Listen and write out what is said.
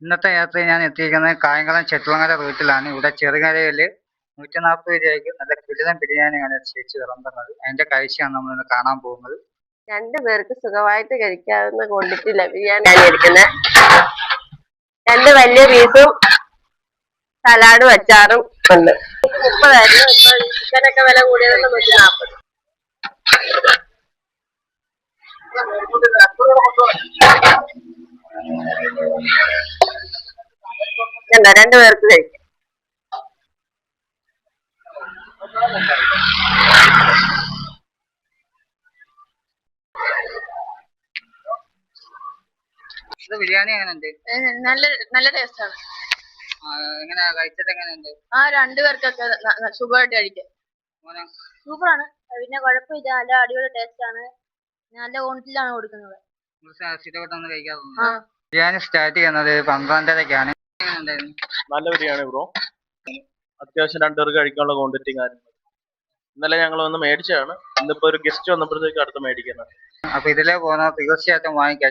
ഇന്നത്തെ യാത്രയിൽ ഞാൻ എത്തിയിരിക്കുന്നത് കായംകുളം ചെട്ടുവങ്ങര റൂട്ടിലാണ്. ഇവിടെ ചെറുകരയിൽ 140 രൂപയ്ക്ക് നല്ല കിടിലൻ ബിരിയാണിയാണ് ചേച്ചി വിളമ്പുന്നത്. അതിന്റെ കാഴ്ചയാണ് നമ്മളിന്ന് കാണാൻ പോകുന്നത്. 2 പേർക്ക് സുഖമായിട്ട് കഴിക്കാവുന്ന ക്വാണ്ടിറ്റിയില്ല ബിരിയാണി ഇരിക്കുന്നത്. 2 വലിയ പീസും സലാഡും അച്ചാറും ഉണ്ട്. 30 ഇപ്പൊ ചിക്കനൊക്കെ വില കൂടിയതുകൊണ്ട് 140. എന്താ 2 പേർക്ക് കഴിക്കാം. ഇത് ബിരിയാണി എങ്ങനെയുണ്ട്? നല്ല ടേസ്റ്റ് ആണ്. എങ്ങനെയാ കഴിച്ചിട്ട് എങ്ങനെയുണ്ട്? 2 പേർക്കൊക്കെ സുഖമായിട്ട് കഴിക്കാം. സൂപ്പറാണ്. പിന്നെ കുഴപ്പമില്ല, നല്ല അടിപൊളി ടേസ്റ്റ് ആണ്. നല്ല ക്വാണ്ടിറ്റിയിലാണ് കൊടുക്കുന്നത്. ബിരിയാണി സ്റ്റാർട്ട് ചെയ്യുന്നത് 12:30-ക്കാണ്. നല്ല ബിരിയാണി ബ്രോ. അത്യാവശ്യം 2 പേർക്ക് കഴിക്കാനുള്ള ക്വാണ്ടിറ്റി കാര്യങ്ങൾ. ഇന്നലെ ഞങ്ങൾ വന്ന് മേടിച്ചതാണ്. ഇന്നിപ്പോ ഒരു ഗസ്റ്റ് വന്നപ്പോഴത്തേക്ക് അടുത്ത് മേടിക്കുന്നത്. അപ്പൊ ഇതിലേ പോകുന്ന തീർച്ചയായിട്ടും വാങ്ങിക്കാം.